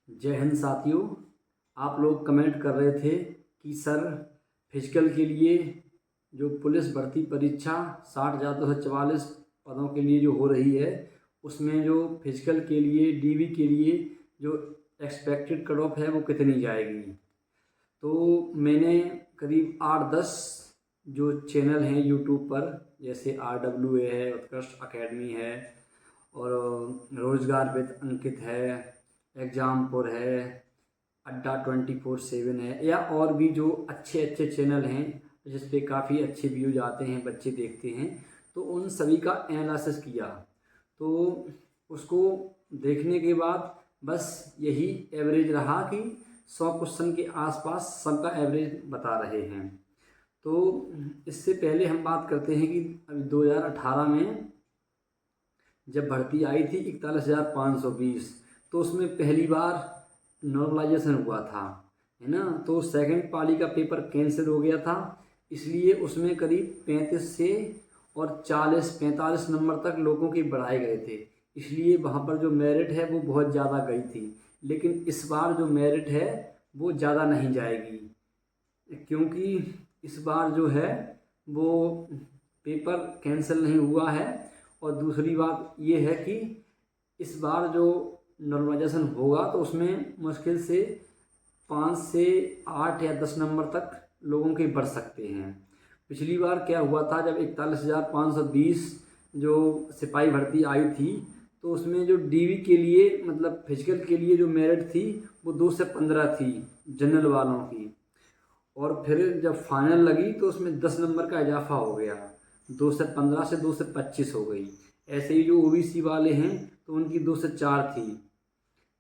जय हिंद साथियों। आप लोग कमेंट कर रहे थे कि सर फिजिकल के लिए जो पुलिस भर्ती परीक्षा 60,244 पदों के लिए जो हो रही है, उसमें जो फिजिकल के लिए डीवी के लिए जो एक्सपेक्टेड कट ऑफ है वो कितनी जाएगी। तो मैंने करीब 8-10 जो चैनल हैं यूट्यूब पर, जैसे RWA है, उत्कृष्ट अकेडमी है और रोजगार विद अंकित है, एग्जामपुर है, अड्डा 24/7 है, या और भी जो अच्छे अच्छे चैनल हैं जिस पे काफ़ी अच्छे व्यूज आते हैं, बच्चे देखते हैं, तो उन सभी का एनालिसिस किया। तो उसको देखने के बाद बस यही एवरेज रहा कि 100 क्वेश्चन के आसपास सबका एवरेज बता रहे हैं। तो इससे पहले हम बात करते हैं कि अभी 2018 में जब भर्ती आई थी 41,520, तो उसमें पहली बार नॉर्मलाइजेशन हुआ था, है ना। तो सेकंड पाली का पेपर कैंसिल हो गया था, इसलिए उसमें करीब 35 से और 40-45 नंबर तक लोगों के बढ़ाए गए थे, इसलिए वहाँ पर जो मेरिट है वो बहुत ज़्यादा गई थी। लेकिन इस बार जो मेरिट है वो ज़्यादा नहीं जाएगी, क्योंकि इस बार जो है वो पेपर कैंसिल नहीं हुआ है। और दूसरी बात ये है कि इस बार जो नॉर्मलाइजेशन होगा तो उसमें मुश्किल से 5 से 8 या 10 नंबर तक लोगों के बढ़ सकते हैं। पिछली बार क्या हुआ था, जब 41,520 जो सिपाही भर्ती आई थी, तो उसमें जो डीवी के लिए मतलब फिजिकल के लिए जो मेरिट थी वो 2 से 15 थी जनरल वालों की, और फिर जब फाइनल लगी तो उसमें 10 नंबर का इजाफा हो गया, 2 से 15 से 2 से 25 हो गई। ऐसे ही जो ओबीसी वाले हैं तो उनकी 2 से 4 थी,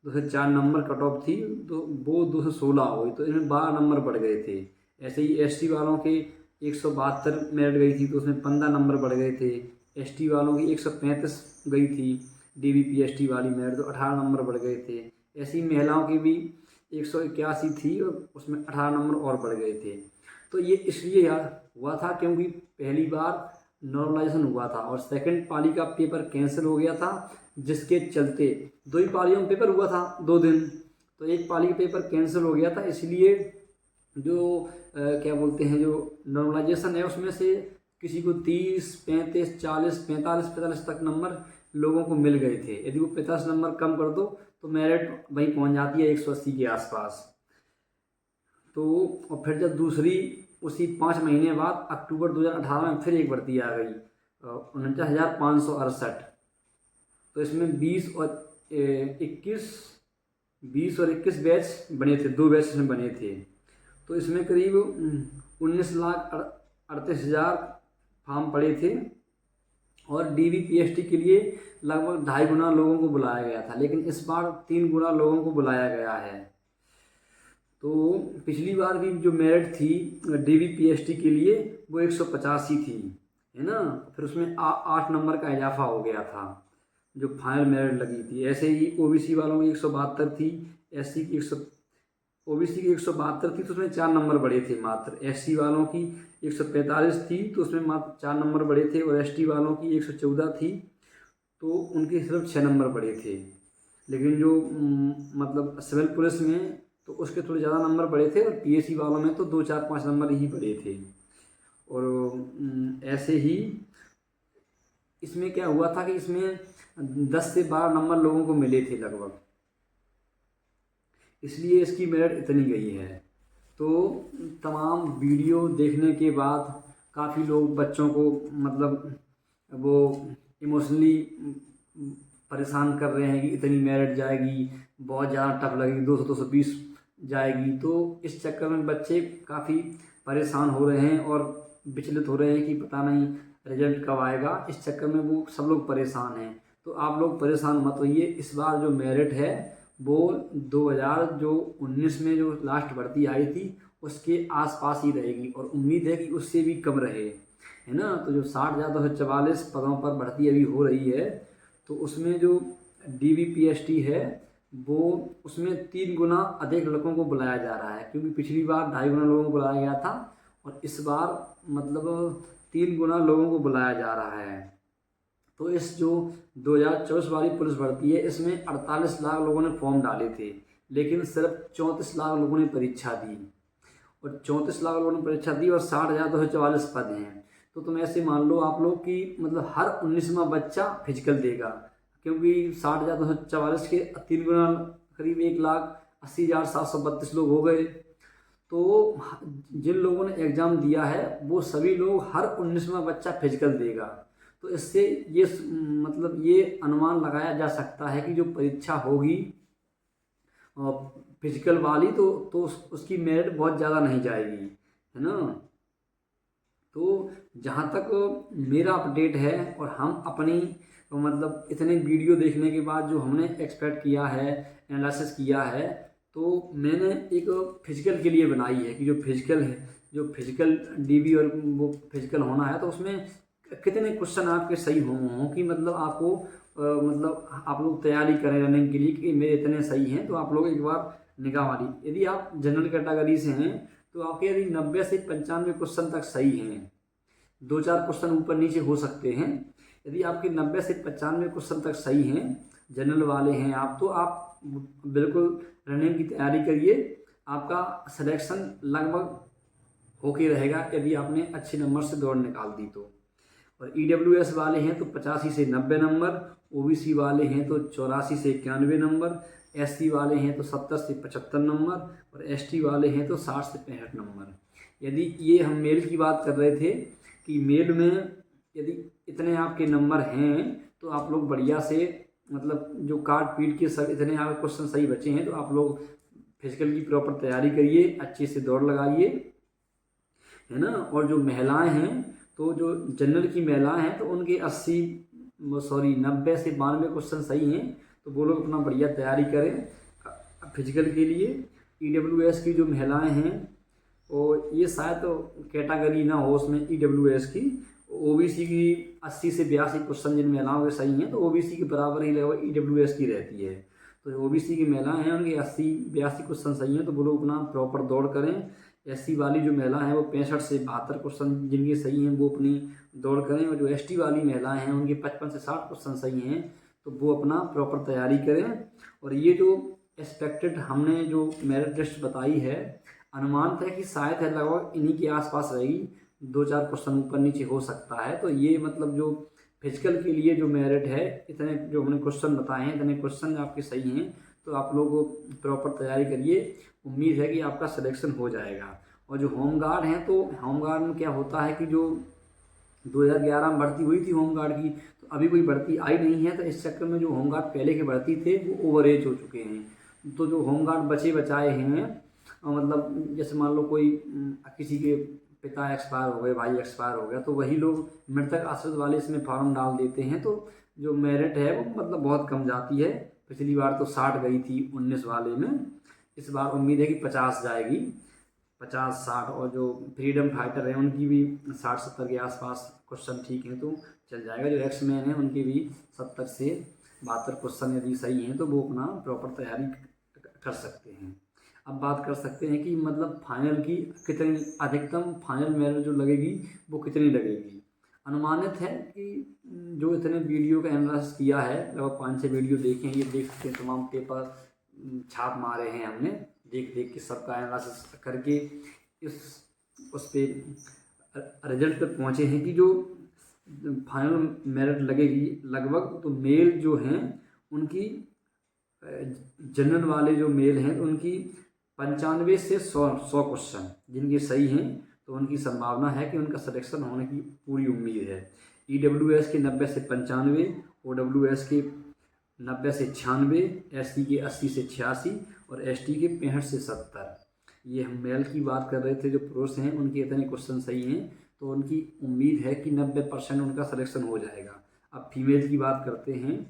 2 से 4 नंबर कट ऑफ थी, तो वो 2 से 16 हो गई, तो इनमें 12 नंबर बढ़ गए थे। ऐसे ही एसटी वालों के 172 मेरिट गई थी, तो उसमें 15 नंबर बढ़ गए थे। एसटी वालों की 135 गई थी DVPST वाली मेरिट, तो 18 नंबर बढ़ गए थे। ऐसी महिलाओं की भी 181 थी और उसमें 18 नंबर और बढ़ गए थे। तो ये इसलिए यार हुआ था क्योंकि पहली बार नॉर्मलाइजेशन हुआ था और सेकंड पाली का पेपर कैंसिल हो गया था, जिसके चलते 2 ही पालियों में पेपर हुआ था 2 दिन, तो एक पाली का पेपर कैंसिल हो गया था। इसलिए जो क्या बोलते हैं, जो नॉर्मलाइजेशन है उसमें से किसी को 30, 35, 40, 45 तक नंबर लोगों को मिल गए थे। यदि वो 50 नंबर कम कर दो तो मेरिट वहीं पहुंच जाती है 180 के आसपास। तो और फिर जब दूसरी उसी 5 महीने बाद अक्टूबर 2018 में फिर एक भर्ती आ गई 49,568, तो इसमें 20 और 21 बैच बने थे, 2 बैच में बने थे। तो इसमें करीब 19,38,000 फॉर्म पड़े थे और DVPST के लिए लगभग 2.5 गुना लोगों को बुलाया गया था, लेकिन इस बार 3 गुना लोगों को बुलाया गया है। तो पिछली बार भी जो मेरिट थी DVPST के लिए वो 185 थी, है ना। फिर उसमें 8 नंबर का इजाफा हो गया था जो फाइनल मेरिट लगी थी। ऐसे ही OBC वालों की 172 थी, SC की 100 OBC की 172 थी, तो उसमें 4 नंबर बढ़े थे मात्र। SC वालों की 145 थी, तो उसमें मात्र 4 नंबर बढ़े थे, और ST वालों की 114 थी, तो उनके सिर्फ 6 नंबर बढ़े थे। लेकिन जो मतलब सिविल पुलिस में तो उसके थोड़े ज़्यादा नंबर बढ़े थे, और PSC वालों में तो 2, 4, 5 नंबर ही बढ़े थे। और ऐसे ही इसमें क्या हुआ था कि इसमें 10 से 12 नंबर लोगों को मिले थे लगभग, इसलिए इसकी मेरिट इतनी गई है। तो तमाम वीडियो देखने के बाद काफ़ी लोग बच्चों को मतलब वो इमोशनली परेशान कर रहे हैं कि इतनी मेरिट जाएगी, बहुत ज़्यादा टफ लगेगी, 200-220 जाएगी। तो इस चक्कर में बच्चे काफ़ी परेशान हो रहे हैं और विचलित हो रहे हैं कि पता नहीं रिजल्ट कब आएगा। इस चक्कर में वो सब लोग परेशान हैं। तो आप लोग परेशान मत होइए, इस बार जो मेरिट है वो 2019 में जो लास्ट भर्ती आई थी उसके आसपास ही रहेगी, और उम्मीद है कि उससे भी कम रहे, है ना। तो जो 60,244 पदों पर भर्ती अभी हो रही है, तो उसमें जो DVPST है वो उसमें 3 गुना अधिक लोगों को बुलाया जा रहा है, क्योंकि पिछली बार 2.5 गुना लोगों को बुलाया गया था, और इस बार मतलब 3 गुना लोगों को बुलाया जा रहा है। तो इस जो 2024 वाली पुलिस भर्ती है, इसमें 48 लाख लोगों ने फॉर्म डाले थे, लेकिन सिर्फ 34 लाख लोगों ने परीक्षा दी, और 34 लाख लोगों ने परीक्षा दी और 60,244 पद हैं। तो तुम ऐसे मान लो आप लोग कि मतलब हर 19वां बच्चा फिजिकल देगा, क्योंकि 60,244 के 3 गुना करीब 1,80,732 लोग हो गए। तो जिन लोगों ने एग्ज़ाम दिया है वो सभी लोग हर 19वां बच्चा फिजिकल देगा। तो इससे ये मतलब ये अनुमान लगाया जा सकता है कि जो परीक्षा होगी फिजिकल वाली तो उसकी मेरिट बहुत ज़्यादा नहीं जाएगी, है ना। तो जहाँ तक मेरा अपडेट है और हम अपनी मतलब इतने वीडियो देखने के बाद जो हमने एक्सपेक्ट किया है, एनालिसिस किया है, तो मैंने एक फिजिकल के लिए बनाई है कि जो फिजिकल है, जो फिजिकल डीबी और वो फिजिकल होना है, तो उसमें कितने क्वेश्चन आपके सही हों कि मतलब आपको मतलब आप लोग तैयारी करें रनिंग के लिए कि मेरे इतने सही हैं। तो आप लोग एक बार निगाह मारी, यदि आप जनरल कैटेगरी से हैं तो आपके यदि 90 से 95 क्वेश्चन तक सही हैं, 2-4 क्वेश्चन ऊपर नीचे हो सकते हैं। यदि आपके 90 से 95 क्वेश्चन तक सही हैं, जनरल वाले हैं आप, तो आप बिल्कुल रनिंग की तैयारी करिए, आपका सिलेक्शन लगभग होके रहेगा यदि आपने अच्छे नंबर से दौड़ निकाल दी तो। और EWS वाले हैं तो 85 से 90 नंबर, OBC वाले हैं तो 84 से 91 नंबर, SC वाले हैं तो 70 से 75 नंबर, और ST वाले हैं तो 60 से 65 नंबर। यदि ये हम मेल की बात कर रहे थे कि मेल में यदि इतने आपके नंबर हैं तो आप लोग बढ़िया से मतलब जो काट पीट के सब इतने आपके क्वेश्चन सही बचे हैं, तो आप लोग फिजिकल की प्रॉपर तैयारी करिए, अच्छे से दौड़ लगाइए, है ना। और जो महिलाएं हैं तो जो जनरल की महिलाएं हैं तो उनके 90 से 92 क्वेश्चन सही हैं, तो वो लोग अपना बढ़िया तैयारी करें फिजिकल के लिए। EWS की जो महिलाएं हैं और ये शायद तो कैटेगरी ना हो उसमें EWS की, OBC की 80 से 82 क्वेश्चन जिन महिलाओं के सही हैं, तो OBC के बराबर ही लगभग EWS की रहती है। तो OBC की महिलाएं हैं उनके 80-82 क्वेश्चन सही हैं, तो वो लोग अपना प्रॉपर दौड़ करें। SC वाली जो महिला हैं वो 65 से 72 क्वेश्चन जिनके सही हैं वो अपनी दौड़ करें, और जो ST वाली महिलाएं हैं उनके 55 से 60 क्वेश्चन सही हैं, तो वो अपना प्रॉपर तैयारी करें। और ये जो एक्सपेक्टेड हमने जो मेरिट लिस्ट बताई है, अनुमान था कि शायद है लगभग इन्हीं के आसपास रहेगी, 2-4 क्वेश्चन ऊपर नीचे हो सकता है। तो ये मतलब जो फिजिकल के लिए जो मेरिट है, इतने जो हमने क्वेश्चन बताए हैं, इतने क्वेश्चन आपके सही हैं, तो आप लोग प्रॉपर तैयारी करिए, उम्मीद है कि आपका सिलेक्शन हो जाएगा। और जो होमगार्ड हैं तो होमगार्ड में क्या होता है कि जो 2011 में भर्ती हुई थी होमगार्ड की, तो अभी कोई भर्ती आई नहीं है, तो इस चक्कर में जो होमगार्ड पहले के भर्ती थे वो ओवर एज हो चुके हैं। तो जो होमगार्ड बचे बचाए हैं मतलब जैसे मान लो कोई किसी के पिता एक्सपायर हो गए, भाई एक्सपायर हो गया, तो वही लोग मृतक आश्रित वाले इसमें फॉर्म डाल देते हैं, तो जो मेरिट है वो मतलब बहुत कम जाती है। पिछली बार तो 60 गई थी 19 वाले में, इस बार उम्मीद है कि 50 जाएगी, 50-60। और जो फ्रीडम फाइटर हैं उनकी भी 60-70 के आसपास क्वेश्चन ठीक हैं तो चल जाएगा। जो एक्समैन हैं उनके भी 70 से 72 क्वेश्चन यदि सही हैं तो वो अपना प्रॉपर तैयारी कर सकते हैं। अब बात कर सकते हैं कि मतलब फाइनल की कितनी अधिकतम फाइनल मेरिट जो लगेगी वो कितनी लगेगी। अनुमानित है कि जो इतने वीडियो का एनालिसिस किया है, लगभग 5-6 वीडियो देखे हैं, ये देख सकते हैं तमाम पेपर छाप मारे हैं हमने, देख देख के सबका एनालिसिस करके इस उस पर रिजल्ट पर पहुँचे हैं कि जो फाइनल मेरिट लगेगी लगभग, तो मेल जो हैं उनकी जनरल वाले जो मेल हैं उनकी 95 से 100 क्वेश्चन जिनके सही हैं, तो उनकी संभावना है कि उनका सिलेक्शन होने की पूरी उम्मीद है। EWS के 90 से 95, OWS के 90 से 96, SC के 80 से 86 और ST के 65 से 70। ये हम मेल की बात कर रहे थे, जो पुरुष हैं उनके इतने क्वेश्चन सही हैं, तो उनकी उम्मीद है कि 90% उनका सिलेक्शन हो जाएगा। अब फीमेल की बात करते हैं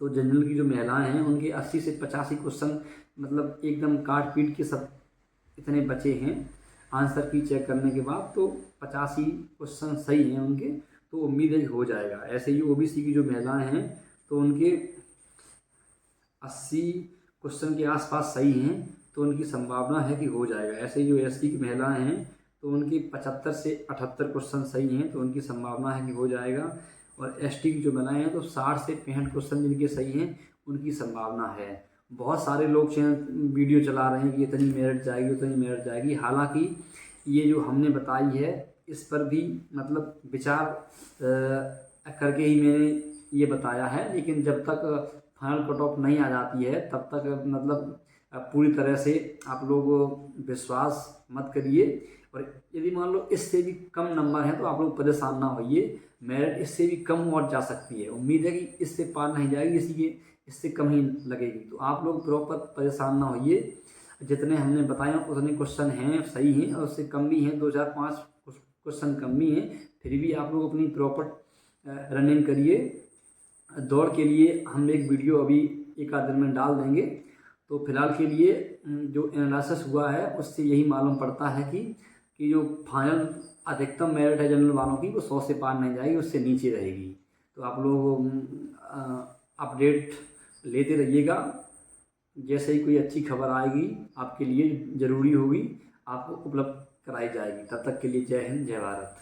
तो जनरल की जो महिलाएं हैं उनके 80 से 85 क्वेश्चन मतलब एकदम काट पीट के सब इतने बचे हैं आंसर की चेक करने के बाद, तो 85 क्वेश्चन सही हैं उनके, तो उम्मीद है कि हो जाएगा। ऐसे ही OBC की जो महिलाएं हैं तो उनके 80 क्वेश्चन के आसपास सही हैं, तो उनकी संभावना है कि हो जाएगा। ऐसे ही जो SC की महिलाएं हैं तो उनकी 75 से 78 क्वेश्चन सही हैं, तो उनकी संभावना है कि हो जाएगा। और ST की जो महिलाएं हैं तो 60 से 65 क्वेश्चन जिनके सही हैं उनकी संभावना है। बहुत सारे लोग वीडियो चला रहे हैं कि इतनी मेरिट जाएगी, उतनी मेरिट जाएगी। हालांकि ये जो हमने बताई है इस पर भी मतलब विचार करके ही मैंने ये बताया है, लेकिन जब तक फाइनल कट ऑफ नहीं आ जाती है तब तक मतलब पूरी तरह से आप लोग विश्वास मत करिए। और यदि मान लो इससे भी कम नंबर हैं तो आप लोग परेशान ना होइए, मेरिट इससे भी कम और जा सकती है। उम्मीद है कि इससे पार नहीं जाएगी, इसी के इससे कम ही लगेगी। तो आप लोग प्रॉपर परेशान ना होइए, जितने हमने बताए उतने क्वेश्चन हैं, सही हैं, और उससे कम भी हैं, 2 4 5 क्वेश्चन कम भी हैं, फिर भी आप लोग अपनी प्रॉपर रनिंग करिए। दौड़ के लिए हम एक वीडियो अभी एक आध दिन में डाल देंगे। तो फिलहाल के लिए जो एनालिसिस हुआ है उससे यही मालूम पड़ता है कि जो फाइनल अधिकतम मेरिट है जनरल वालों की वो 100 से पार नहीं जाएगी, उससे नीचे रहेगी। तो आप लोग अपडेट लेते रहिएगा, जैसे ही कोई अच्छी खबर आएगी आपके लिए ज़रूरी होगी, आपको उपलब्ध कराई जाएगी। तब तक के लिए जय हिंद, जय भारत।